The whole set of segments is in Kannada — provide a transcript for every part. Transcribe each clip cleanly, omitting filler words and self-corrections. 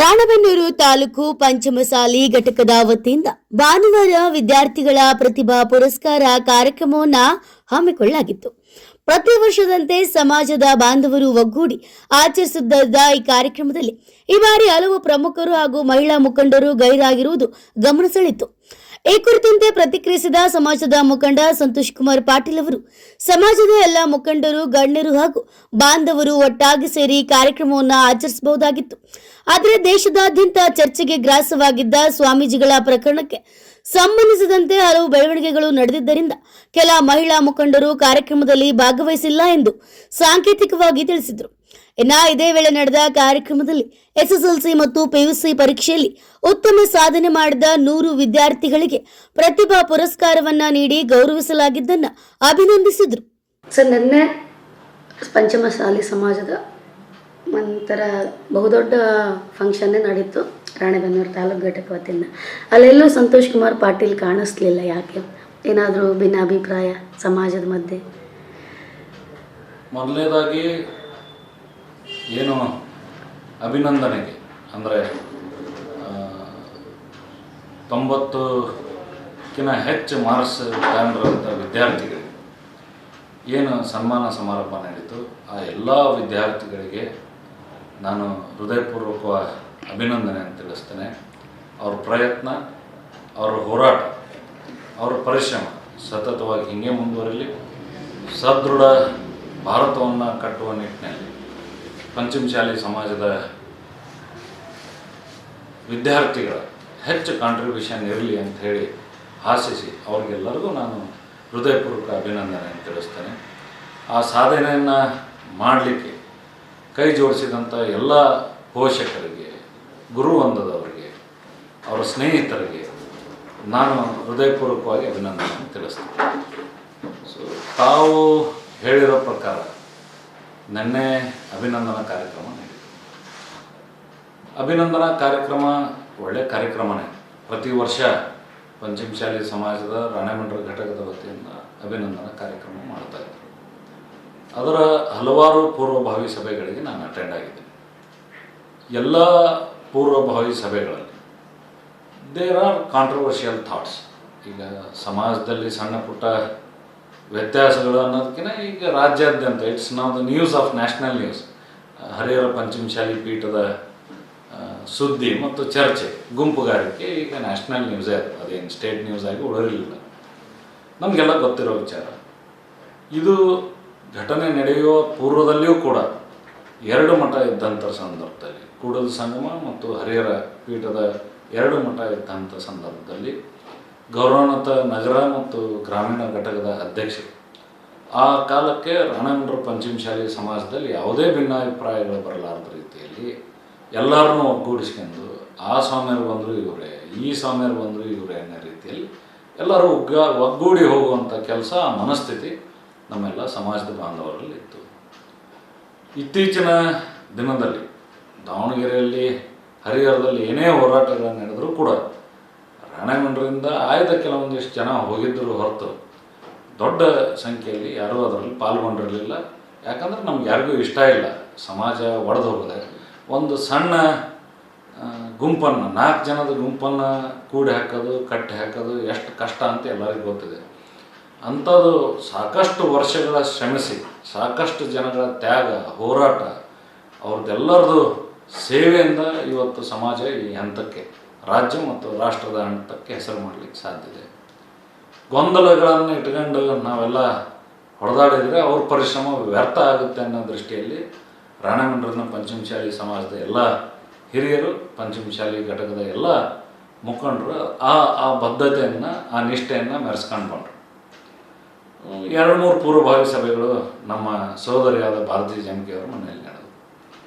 ರಾಣೆಬೆನ್ನೂರು ತಾಲೂಕು ಪಂಚಮಸಾಲಿ ಘಟಕದ ವತಿಯಿಂದ ಭಾನುವಾರ ವಿದ್ಯಾರ್ಥಿಗಳ ಪ್ರತಿಭಾ ಪುರಸ್ಕಾರ ಕಾರ್ಯಕ್ರಮವನ್ನು ಹಮ್ಮಿಕೊಳ್ಳಲಾಗಿತ್ತು. ಪ್ರತಿ ವರ್ಷದಂತೆ ಸಮಾಜದ ಬಾಂಧವರು ಒಗ್ಗೂಡಿ ಆಚರಿಸುತ್ತಿದ್ದ ಈ ಕಾರ್ಯಕ್ರಮದಲ್ಲಿ ಈ ಬಾರಿ ಹಲವು ಪ್ರಮುಖರು ಹಾಗೂ ಮಹಿಳಾ ಮುಖಂಡರು ಗೈರಾಗಿರುವುದು ಗಮನ ಸೆಳೆಯಿತು. ಈ ಕುರಿತಂತೆ ಪ್ರತಿಕ್ರಿಯಿಸಿದ ಸಮಾಜದ ಮುಖಂಡ ಸಂತೋಷ್ ಕುಮಾರ್ ಪಾಟೀಲ್ ಅವರು, ಸಮಾಜದ ಎಲ್ಲ ಮುಖಂಡರು, ಗಣ್ಯರು ಹಾಗೂ ಬಾಂಧವರು ಒಟ್ಟಾಗಿ ಸೇರಿ ಕಾರ್ಯಕ್ರಮವನ್ನು ಆಚರಿಸಬಹುದಾಗಿತ್ತು. ಆದರೆ ದೇಶದಾದ್ಯಂತ ಚರ್ಚೆಗೆ ಗ್ರಾಸವಾಗಿದ್ದ ಸ್ವಾಮೀಜಿಗಳ ಪ್ರಕರಣಕ್ಕೆ ಸಂಬಂಧಿಸಿದಂತೆ ಹಲವು ಬೆಳವಣಿಗೆಗಳು ನಡೆದಿದ್ದರಿಂದ ಕೆಲ ಮಹಿಳಾ ಮುಖಂಡರು ಕಾರ್ಯಕ್ರಮದಲ್ಲಿ ಭಾಗವಹಿಸಿಲ್ಲ ಎಂದು ಸಾಂಕೇತಿಕವಾಗಿ ತಿಳಿಸಿದರು. ಇದೇ ವೇಳೆ ನಡೆದ ಕಾರ್ಯಕ್ರಮದಲ್ಲಿ ಎಸ್ಎಸ್ಎಲ್ಸಿ ಮತ್ತು ಪಿಯುಸಿ ಪರೀಕ್ಷೆಯಲ್ಲಿ ಉತ್ತಮ ಸಾಧನೆ ಮಾಡಿದ 100 ವಿದ್ಯಾರ್ಥಿಗಳಿಗೆ ಪ್ರತಿಭಾ ಪುರಸ್ಕಾರವನ್ನ ನೀಡಿ ಗೌರವಿಸಲಾಗಿದ್ದನ್ನು ಅಭಿನಂದಿಸಿದರು. ಸರ್, ನಿನ್ನೆ ಪಂಚಮಸಾಲಿ ಸಮಾಜದ ಒಂಥರ ಬಹುದೊಡ್ಡ ಫಂಕ್ಷನ್ನೇ ನಡೀತು ರಾಣೆಬೆನ್ನೂರು ತಾಲೂಕು ಘಟಕ ವತಿಯಿಂದ. ಅಲ್ಲೆಲ್ಲೂ ಸಂತೋಷ್ ಕುಮಾರ್ ಪಾಟೀಲ್ ಕಾಣಿಸ್ಲಿಲ್ಲ. ಯಾಕೆ? ಏನಾದರೂ ಭಿನ್ನಾಭಿಪ್ರಾಯ ಸಮಾಜದ ಮಧ್ಯೆ? ಮೊದಲನೇದಾಗಿ ಏನು ಅಭಿನಂದನೆಗೆ ಅಂದರೆ 90ಕ್ಕಿಂತ ಹೆಚ್ಚು ಮಾರ್ಕ್ಸ್ ತಗೊಂಡಿರೋಂಥ ವಿದ್ಯಾರ್ಥಿಗಳಿಗೆ ಏನು ಸನ್ಮಾನ ಸಮಾರಂಭ ನಡೀತು, ಆ ಎಲ್ಲ ವಿದ್ಯಾರ್ಥಿಗಳಿಗೆ ನಾನು ಹೃದಯಪೂರ್ವಕ ಅಭಿನಂದನೆ ಅಂತ ತಿಳಿಸ್ತೇನೆ. ಅವ್ರ ಪ್ರಯತ್ನ, ಅವರ ಹೋರಾಟ, ಅವರ ಪರಿಶ್ರಮ ಸತತವಾಗಿ ಹೀಗೆ ಮುಂದುವರಿಲಿ. ಸದೃಢ ಭಾರತವನ್ನು ಕಟ್ಟುವ ನಿಟ್ಟಿನಲ್ಲಿ ಪಂಚಮಸಾಲಿ ಸಮಾಜದ ವಿದ್ಯಾರ್ಥಿಗಳ ಹೆಚ್ಚು ಕಾಂಟ್ರಿಬ್ಯೂಷನ್ ಇರಲಿ ಅಂತ ಹೇಳಿ ಆಶಿಸಿ ಅವ್ರಿಗೆಲ್ಲರಿಗೂ ನಾನು ಹೃದಯಪೂರ್ವಕ ಅಭಿನಂದನೆ ತಿಳಿಸ್ತೇನೆ. ಆ ಸಾಧನೆಯನ್ನು ಮಾಡಲಿಕ್ಕೆ ಕೈ ಜೋಡಿಸಿದಂಥ ಎಲ್ಲ ಪೋಷಕರಿಗೆ, ಗುರುವೃಂದದವರಿಗೆ, ಅವರ ಸ್ನೇಹಿತರಿಗೆ ನಾನು ಹೃದಯಪೂರ್ವಕವಾಗಿ ಅಭಿನಂದನೆ ತಿಳಿಸ್ತೇನೆ. ಸೊ ತಾವು ಹೇಳಿರೋ ಪ್ರಕಾರ ನಿನ್ನೆ ಅಭಿನಂದನಾ ಕಾರ್ಯಕ್ರಮ ನಡೀತು. ಅಭಿನಂದನಾ ಕಾರ್ಯಕ್ರಮ ಒಳ್ಳೆಯ ಕಾರ್ಯಕ್ರಮನೇ. ಪ್ರತಿ ವರ್ಷ ಪಂಚಮಸಾಲಿ ಸಮಾಜದ ರಾಣೆಬೆನ್ನೂರು ಘಟಕದ ವತಿಯಿಂದ ಅಭಿನಂದನಾ ಕಾರ್ಯಕ್ರಮ ಮಾಡ್ತಾಯಿದ್ರು. ಅದರ ಹಲವಾರು ಪೂರ್ವಭಾವಿ ಸಭೆಗಳಿಗೆ ನಾನು ಅಟೆಂಡ್ ಆಗಿದ್ದೇನೆ. ಎಲ್ಲ ಪೂರ್ವಭಾವಿ ಸಭೆಗಳಲ್ಲಿ ದೇರ್ ಆರ್ ಕಾಂಟ್ರವರ್ಷಿಯಲ್ ಥಾಟ್ಸ್. ಈಗ ಸಮಾಜದಲ್ಲಿ ಸಣ್ಣ ಪುಟ್ಟ ವ್ಯತ್ಯಾಸಗಳು ಅನ್ನೋದಕ್ಕಿಂತ ಈಗ ರಾಜ್ಯಾದ್ಯಂತ it's now the news of national news. Harihara Panchamasali ಪೀಠದ ಸುದ್ದಿ ಮತ್ತು ಚರ್ಚೆ, ಗುಂಪುಗಾರಿಕೆ ಈಗ ನ್ಯಾಷನಲ್ ನ್ಯೂಸೇ ಅದು, ಅದೇನು ಸ್ಟೇಟ್ ನ್ಯೂಸ್ ಆಗಿ ಉಳಿರಲಿಲ್ಲ. ನಮಗೆಲ್ಲ ಗೊತ್ತಿರೋ ವಿಚಾರ. ಇದು ಘಟನೆ ನಡೆಯುವ ಪೂರ್ವದಲ್ಲಿಯೂ ಕೂಡ 2 ಮಠ ಇದ್ದಂಥ ಸಂದರ್ಭದಲ್ಲಿ, ಕೂಡಲ ಸಂಗಮ ಮತ್ತು ಹರಿಹರ ಪೀಠದ 2 ಮಠ ಇದ್ದಂಥ ಸಂದರ್ಭದಲ್ಲಿ ಗೌರವಾನ್ವಿತ ನಗರ ಮತ್ತು ಗ್ರಾಮೀಣ ಘಟಕದ ಅಧ್ಯಕ್ಷರು ಆ ಕಾಲಕ್ಕೆ ರಾಣೆಬೆನ್ನೂರು ಪಂಚಮಸಾಲಿ ಸಮಾಜದಲ್ಲಿ ಯಾವುದೇ ಭಿನ್ನಾಭಿಪ್ರಾಯಗಳು ಬರಲಾರದ ರೀತಿಯಲ್ಲಿ ಎಲ್ಲರನ್ನೂ ಒಗ್ಗೂಡಿಸ್ಕೊಂಡು ಆ ಸ್ವಾಮಿಯರು ಬಂದರು ಇವರೇ, ಈ ಸ್ವಾಮಿಯರು ಬಂದರು ಇವರೇ ಅನ್ನೋ ರೀತಿಯಲ್ಲಿ ಎಲ್ಲರೂ ಒಗ್ಗೂಡಿ ಹೋಗುವಂಥ ಕೆಲಸ, ಮನಸ್ಥಿತಿ ನಮ್ಮೆಲ್ಲ ಸಮಾಜದ ಬಾಂಧವರಲ್ಲಿ ಇತ್ತು. ಇತ್ತೀಚಿನ ದಿನದಲ್ಲಿ ದಾವಣಗೆರೆಯಲ್ಲಿ, ಹರಿಹರದಲ್ಲಿ ಏನೇ ಹೋರಾಟಗಳು ನಡೆದರೂ ಕೂಡ ರಾಣೆಬೆನ್ನೂರಿಂದ ಆಯ್ದ ಕೆಲವೊಂದಿಷ್ಟು ಜನ ಹೋಗಿದ್ದರು ಹೊರತು ದೊಡ್ಡ ಸಂಖ್ಯೆಯಲ್ಲಿ ಯಾರೂ ಅದರಲ್ಲಿ ಪಾಲ್ಗೊಂಡಿರಲಿಲ್ಲ. ಯಾಕಂದರೆ ನಮ್ಗೆ ಯಾರಿಗೂ ಇಷ್ಟ ಇಲ್ಲ ಸಮಾಜ ಒಡೆದು ಹೋಗೋದೆ. ಒಂದು ಸಣ್ಣ ಗುಂಪನ್ನು, 4 ಜನದ ಗುಂಪನ್ನು ಕೂಡಿ ಹಾಕೋದು, ಕಟ್ಟಿ ಹಾಕೋದು ಎಷ್ಟು ಕಷ್ಟ ಅಂತ ಎಲ್ಲರಿಗೂ ಗೊತ್ತಿದೆ. ಅಂಥದ್ದು ಸಾಕಷ್ಟು ವರ್ಷಗಳ ಶ್ರಮಿಸಿ, ಸಾಕಷ್ಟು ಜನಗಳ ತ್ಯಾಗ, ಹೋರಾಟ, ಅವ್ರದ್ದೆಲ್ಲರದು ಸೇವೆಯಿಂದ ಇವತ್ತು ಸಮಾಜ ಈ ಹಂತಕ್ಕೆ, ರಾಜ್ಯ ಮತ್ತು ರಾಷ್ಟ್ರದ ಹಂತಕ್ಕೆ ಹೆಸರು ಮಾಡಲಿಕ್ಕೆ ಸಾಧ್ಯತೆ. ಗೊಂದಲಗಳನ್ನು ಇಟ್ಕೊಂಡು ನಾವೆಲ್ಲ ಹೊಡೆದಾಡಿದರೆ ಅವ್ರ ಪರಿಶ್ರಮ ವ್ಯರ್ಥ ಆಗುತ್ತೆ ಅನ್ನೋ ದೃಷ್ಟಿಯಲ್ಲಿ ರಾಣೆಬೆನ್ನೂರಿನ ಪಂಚಮಸಾಲಿ ಸಮಾಜದ ಎಲ್ಲ ಹಿರಿಯರು, ಪಂಚಮಸಾಲಿ ಘಟಕದ ಎಲ್ಲ ಮುಖಂಡರು ಆ ಬದ್ಧತೆಯನ್ನು, ಆ ನಿಷ್ಠೆಯನ್ನು ಮೆರೆಸ್ಕೊಂಡು ಬಂದರು. 2-3 ಪೂರ್ವಭಾವಿ ಸಭೆಗಳು ನಮ್ಮ ಸೋದರಿಯಾದ ಭಾರತೀಯ ಜನತೆಯವರ ಮನೆಯಲ್ಲಿ ನಡೆದವು.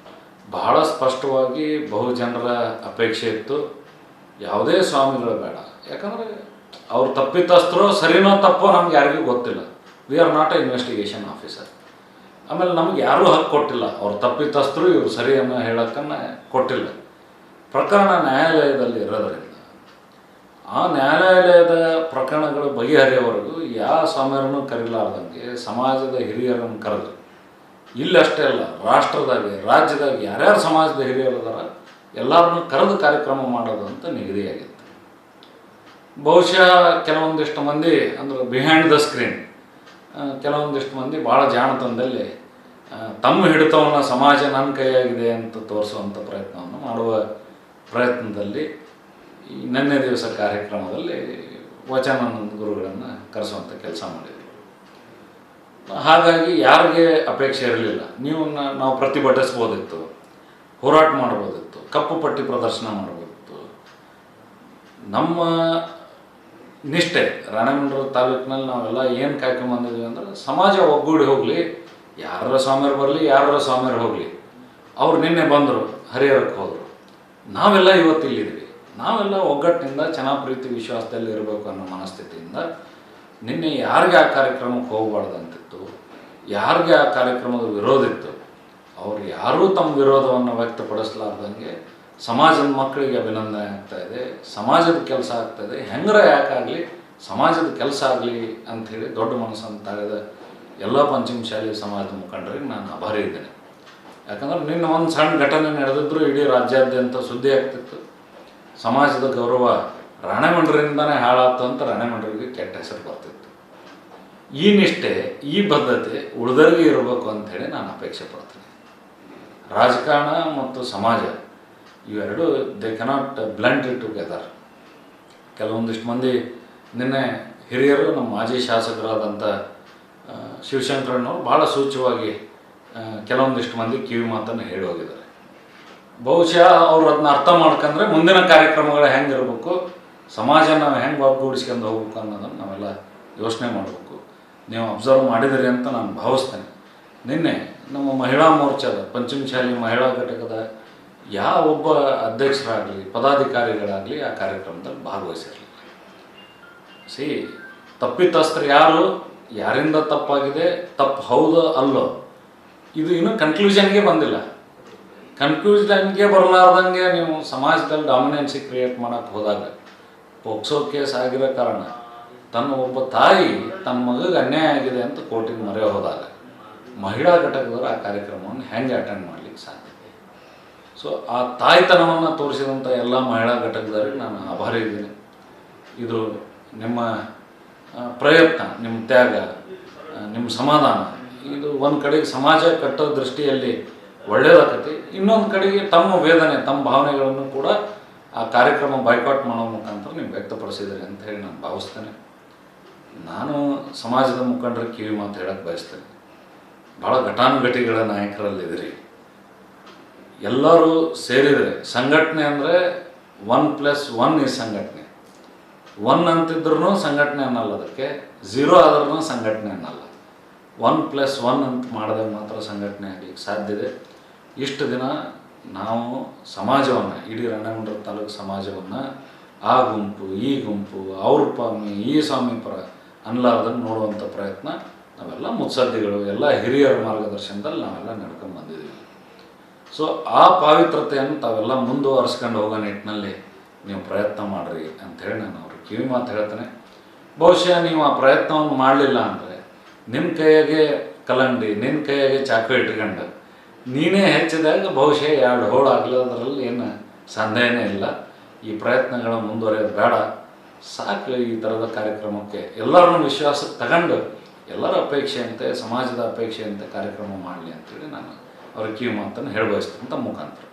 ಬಹಳ ಸ್ಪಷ್ಟವಾಗಿ ಬಹುಜನರ ಅಪೇಕ್ಷೆ ಇತ್ತು, ಯಾವುದೇ ಸ್ವಾಮಿಗಳು ಬೇಡ. ಯಾಕಂದರೆ ಅವ್ರು ತಪ್ಪಿತಸ್ಥರೋ ಸರಿನೋ ತಪ್ಪೋ ನಮ್ಗೆ ಯಾರಿಗೂ ಗೊತ್ತಿಲ್ಲ. We are not A investigation officer. ಆಮೇಲೆ ನಮ್ಗೆ ಯಾರೂ ಹಕ್ಕು ಕೊಟ್ಟಿಲ್ಲ, ಅವ್ರು ತಪ್ಪಿತಸ್ಥರು ಇವರು ಸರಿಯನ್ನು ಹೇಳೋಕ್ಕನ್ನು ಕೊಟ್ಟಿಲ್ಲ. ಪ್ರಕರಣ ನ್ಯಾಯಾಲಯದಲ್ಲಿ ಇರೋದರಿಂದ ಆ ನ್ಯಾಯಾಲಯದ ಪ್ರಕರಣಗಳು ಬಗೆಹರಿಯವರೆಗೂ ಯಾವ ಸ್ವಾಮಿಯರನ್ನು ಕರೀಲಾರ್ದಂಗೆ ಸಮಾಜದ ಹಿರಿಯರನ್ನು ಕರೆದು, ಇಲ್ಲಷ್ಟೇ ಅಲ್ಲ, ರಾಷ್ಟ್ರದಾಗೆ, ರಾಜ್ಯದಾಗೆ ಯಾರ್ಯಾರು ಸಮಾಜದ ಹಿರಿಯರು ಅದಾರ ಎಲ್ಲರನ್ನೂ ಕರೆದು ಕಾರ್ಯಕ್ರಮ ಮಾಡೋದು ಅಂತ ನಿಗದಿಯಾಗಿತ್ತು. ಬಹುಶಃ ಕೆಲವೊಂದಿಷ್ಟು ಮಂದಿ ಅಂದರೆ ಬಿಹೈಂಡ್ ದ ಸ್ಕ್ರೀನ್ ಕೆಲವೊಂದಿಷ್ಟು ಮಂದಿ ಭಾಳ ಜಾಣತನದಲ್ಲಿ ತಮ್ಮ ಹಿಡಿತವನ್ನು ಸಮಾಜ ನನ್ನ ಕೈಯಾಗಿದೆ ಅಂತ ತೋರಿಸುವಂಥ ಪ್ರಯತ್ನವನ್ನು ಮಾಡುವ ಪ್ರಯತ್ನದಲ್ಲಿ ಈ ನಿನ್ನೆ ದಿವಸ ಕಾರ್ಯಕ್ರಮದಲ್ಲಿ ವಚನಾನಂದ ಗುರುಗಳನ್ನು ಕರೆಸುವಂಥ ಕೆಲಸ ಮಾಡಿದರು. ಹಾಗಾಗಿ ಯಾರಿಗೆ ಅಪೇಕ್ಷೆ ಇರಲಿಲ್ಲ, ನಾವು ಪ್ರತಿಭಟಿಸ್ಬೋದಿತ್ತು, ಹೋರಾಟ ಮಾಡ್ಬೋದಿತ್ತು, ಕಪ್ಪು ಪಟ್ಟಿ ಪ್ರದರ್ಶನ ಮಾಡ್ಬೋದಿತ್ತು. ನಮ್ಮ ನಿಷ್ಠೆ ರಾಣೆಬೆನ್ನೂರು ತಾಲೂಕಿನಲ್ಲಿ ನಾವೆಲ್ಲ ಏನು ಕಾಯ್ಕೊಂಬಂದಿದ್ವಿ ಅಂದ್ರೆ ಸಮಾಜ ಒಗ್ಗೂಡಿ ಹೋಗಲಿ, ಯಾರ ಸ್ವಾಮಿಯರು ಬರಲಿ, ಯಾರ ಸ್ವಾಮಿಯರು ಹೋಗಲಿ, ಅವ್ರು ನಿನ್ನೆ ಬಂದರು, ಹರಿಹರಕ್ಕೆ ಹೋದರು, ನಾವೆಲ್ಲ ಇವತ್ತು ಇಲ್ಲಿದ್ವಿ, ನಾವೆಲ್ಲ ಒಗ್ಗಟ್ಟಿನಿಂದ ಚೆನ್ನಾಗಿ ಪ್ರೀತಿ ವಿಶ್ವಾಸದಲ್ಲಿ ಇರಬೇಕು ಅನ್ನೋ ಮನಸ್ಥಿತಿಯಿಂದ ನಿನ್ನೆ ಯಾರಿಗೆ ಆ ಕಾರ್ಯಕ್ರಮಕ್ಕೆ ಹೋಗಬಾರ್ದಂತಿತ್ತು, ಯಾರಿಗೆ ಆ ಕಾರ್ಯಕ್ರಮದ ವಿರೋಧ ಇತ್ತು, ಅವ್ರು ಯಾರೂ ತಮ್ಮ ವಿರೋಧವನ್ನು ವ್ಯಕ್ತಪಡಿಸಲಾರ್ದಂಗೆ ಸಮಾಜದ ಮಕ್ಕಳಿಗೆ ಅಭಿನಂದನೆ ಆಗ್ತಾಯಿದೆ, ಸಮಾಜದ ಕೆಲಸ ಆಗ್ತಾಯಿದೆ, ಹೆಂಗರ ಯಾಕಾಗಲಿ ಸಮಾಜದ ಕೆಲಸ ಆಗಲಿ ಅಂಥೇಳಿ ದೊಡ್ಡ ಮನಸ್ಸನ್ನು ತಾಳಿದ ಎಲ್ಲ ಪಂಚಮಶಾಲಿ ಸಮಾಜದ ಮುಖಂಡರಿಗೆ ನಾನು ಆಭಾರಿ ಇದ್ದೇನೆ. ಯಾಕಂದ್ರೆ ನಿನ್ನ ಒಂದು ಸಣ್ಣ ಘಟನೆ ನಡೆದಿದ್ರು ಇಡೀ ರಾಜ್ಯಾದ್ಯಂತ ಸುದ್ದಿ ಆಗ್ತಿತ್ತು. ಸಮಾಜದ ಗೌರವ ರಾಣೆಬೆನ್ನೂರಿಂದನೇ ಹಾಳಾಯ್ತು ಅಂತ ರಾಣೆಬೆನ್ನೂರಿಗೆ ಕೆಟ್ಟ ಹೆಸರು ಬರ್ತಿತ್ತು. ಈ ನಿಷ್ಠೆ, ಈ ಬದ್ಧತೆ ಉಳಿದರಿಗೆ ಇರಬೇಕು ಅಂಥೇಳಿ ನಾನು ಅಪೇಕ್ಷೆ ಪಡ್ತೀನಿ. ರಾಜಕಾರಣ ಮತ್ತು ಸಮಾಜ ಇವೆರಡು they cannot blend it together. ಕೆಲವೊಂದಿಷ್ಟು ಮಂದಿ ನಿನ್ನೆ ಹಿರಿಯರು, ನಮ್ಮ ಮಾಜಿ ಶಾಸಕರಾದಂಥ ಶಿವಶಂಕರಣ್ಣವರು ಭಾಳ ಸೂಚ್ಯವಾಗಿ ಕೆಲವೊಂದಿಷ್ಟು ಮಂದಿ ಕಿವಿ ಮಾತನ್ನು ಹೇಳಿ ಹೋಗಿದ್ದಾರೆ. ಬಹುಶಃ ಅವ್ರು ಅದನ್ನ ಅರ್ಥ ಮಾಡ್ಕೊಂಡ್ರೆ ಮುಂದಿನ ಕಾರ್ಯಕ್ರಮಗಳು ಹೆಂಗಿರಬೇಕು, ಸಮಾಜ ನಾವು ಹೆಂಗೆ ಒಗ್ಗೂಡಿಸ್ಕೊಂಡು ಹೋಗ್ಬೇಕು ಅನ್ನೋದನ್ನು ನಾವೆಲ್ಲ ಯೋಚನೆ ಮಾಡಬೇಕು. ನೀವು ಅಬ್ಸರ್ವ್ ಮಾಡಿದಿರಿ ಅಂತ ನಾನು ಭಾವಿಸ್ತೇನೆ. ನಿನ್ನೆ ನಮ್ಮ ಮಹಿಳಾ ಮೋರ್ಚಾದ ಪಂಚಮಶಾಲಿ ಮಹಿಳಾ ಘಟಕದ ಯಾವ ಒಬ್ಬ ಅಧ್ಯಕ್ಷರಾಗಲಿ ಪದಾಧಿಕಾರಿಗಳಾಗಲಿ ಆ ಕಾರ್ಯಕ್ರಮದಲ್ಲಿ ಭಾಗವಹಿಸಿರಲಿಲ್ಲ. ತಪ್ಪಿತಸ್ಥರು ಯಾರು, ಯಾರಿಂದ ತಪ್ಪಾಗಿದೆ, ತಪ್ಪು ಹೌದು ಅಲ್ಲೋ, ಇದು ಇನ್ನೂ ಕನ್ಕ್ಲೂಷನ್ಗೆ ಬಂದಿಲ್ಲ. ಕನ್ಕ್ಲೂಷನ್ಗೆ ಬರಲಾರ್ದಂಗೆ ನೀವು ಸಮಾಜದಲ್ಲಿ ಡಾಮಿನೆನ್ಸಿ ಕ್ರಿಯೇಟ್ ಮಾಡೋಕ್ಕೆ ಹೋದಾಗ, ಪೋಕ್ಸೋ ಕೇಸ್ ಆಗಿರೋ ಕಾರಣ ತನ್ನ ಒಬ್ಬ ತಾಯಿ ತನ್ನ ಮಗಗೆ ಅನ್ಯಾಯ ಆಗಿದೆ ಅಂತ ಕೋರ್ಟಿಗೆ ಮೊರೆ ಹೋದಾಗ ಮಹಿಳಾ ಘಟಕದವರು ಆ ಕಾರ್ಯಕ್ರಮವನ್ನು ಹೆಂಗೆ ಅಟೆಂಡ್ ಮಾಡಲಿಕ್ಕೆ ಸಾಧ್ಯ? ಸೊ ಆ ತಾಯ್ತನವನ್ನು ತೋರಿಸಿದಂಥ ಎಲ್ಲ ಮಹಿಳಾ ಘಟಕದವರಿಗೆ ನಾನು ಆಭಾರಿ ಇದ್ದೀನಿ. ಇದು ನಿಮ್ಮ ಪ್ರಯತ್ನ, ನಿಮ್ಮ ತ್ಯಾಗ, ನಿಮ್ಮ ಸಮಾಧಾನ, ಇದು ಒಂದು ಕಡೆಗೆ ಸಮಾಜ ಕಟ್ಟೋ ದೃಷ್ಟಿಯಲ್ಲಿ ಒಳ್ಳೆಯದಾಗತ್ತೆ, ಇನ್ನೊಂದು ಕಡೆಗೆ ತಮ್ಮ ವೇದನೆ, ತಮ್ಮ ಭಾವನೆಗಳನ್ನು ಕೂಡ ಆ ಕಾರ್ಯಕ್ರಮ ಬಾಯ್ಕಾಟ್ ಮಾಡೋ ಮುಖಾಂತರ ನೀವು ವ್ಯಕ್ತಪಡಿಸಿದ್ದೀರಿ ಅಂತ ಹೇಳಿ ನಾನು ಭಾವಿಸ್ತೇನೆ. ನಾನು ಸಮಾಜದ ಮುಖಂಡರಿಗೆ ಕಿವಿ ಮಾತು ಹೇಳಕ್ಕೆ ಬಯಸ್ತೇನೆ. ಭಾಳ ಘಟಾನುಘಟಿಗಳ ನಾಯಕರಲ್ಲಿದ್ದೀರಿ, ಎಲ್ಲರೂ ಸೇರಿದರೆ ಸಂಘಟನೆ ಅಂದರೆ 1+1 ಈ ಸಂಘಟನೆ. 1 ಅಂತಿದ್ರೂ ಸಂಘಟನೆ ಅನ್ನಲ್ಲ, ಅದಕ್ಕೆ 0 ಆದ್ರೂ ಸಂಘಟನೆ ಅನ್ನಲ್ಲ. 1+1 ಅಂತ ಮಾಡಿದಾಗ ಮಾತ್ರ ಸಂಘಟನೆ ಆಗಲಿಕ್ಕೆ ಸಾಧ್ಯ ಇದೆ. ಇಷ್ಟು ದಿನ ನಾವು ಸಮಾಜವನ್ನು, ಇಡೀ ರಾಣೆಬೆನ್ನೂರು ತಾಲೂಕು ಸಮಾಜವನ್ನು ಆ ಗುಂಪು ಈ ಗುಂಪು, ಅವ್ರ ಸ್ವಾಮಿ ಈ ಸ್ವಾಮಿ ಪರ ಅನ್ಲಾರ್ದಂಗೆ ನೋಡುವಂಥ ಪ್ರಯತ್ನ ನಾವೆಲ್ಲ ಮುತ್ಸದ್ದಿಗಳು, ಎಲ್ಲ ಹಿರಿಯರ ಮಾರ್ಗದರ್ಶನದಲ್ಲಿ ನಾವೆಲ್ಲ ನಡ್ಕೊಂಡು ಬಂದಿದ್ದೀವಿ. ಸೊ ಆ ಪಾವಿತ್ರತೆಯನ್ನು ತಾವೆಲ್ಲ ಮುಂದುವರಿಸ್ಕೊಂಡು ಹೋಗೋ ನಿಟ್ಟಿನಲ್ಲಿ ನೀವು ಪ್ರಯತ್ನ ಮಾಡಿರಿ ಅಂಥೇಳಿ ನಾನು ಅವ್ರಿಗೆ ಕಿವಿ ಮಾತು ಹೇಳ್ತೇನೆ. ಬಹುಶಃ ನೀವು ಆ ಪ್ರಯತ್ನವನ್ನು ಮಾಡಲಿಲ್ಲ ಅಂದರೆ ನಿಮ್ಮ ಕೈಯಾಗೆ ಕಲ್ಲಂಗಡಿ, ನಿನ್ನ ಕೈಯಾಗೆ ಚಾಕು ಇಟ್ಕೊಂಡು ನೀನೇ ಹೆಚ್ಚಿದಾಗ ಬಹುಶಃ 2 ಹೋಳು ಆಗಲಿರೋದ್ರಲ್ಲಿ ಏನು ಸಂದೇಹನೇ ಇಲ್ಲ. ಈ ಪ್ರಯತ್ನಗಳು ಮುಂದುವರಿಯೋದು ಬೇಡ, ಸಾಕು. ಈ ಥರದ ಕಾರ್ಯಕ್ರಮಕ್ಕೆ ಎಲ್ಲರನ್ನೂ ವಿಶ್ವಾಸಕ್ಕೆ ತಗೊಂಡು ಎಲ್ಲರ ಅಪೇಕ್ಷೆಯಂತೆ, ಸಮಾಜದ ಅಪೇಕ್ಷೆಯಂತೆ ಕಾರ್ಯಕ್ರಮ ಮಾಡಲಿ ಅಂತೇಳಿ ನಾನು ಅವ್ರ ಕಿವಿ ಮಾತನ್ನು ಹೇಳಬಯಸ್ತಂಥ ಮುಖಾಂತರ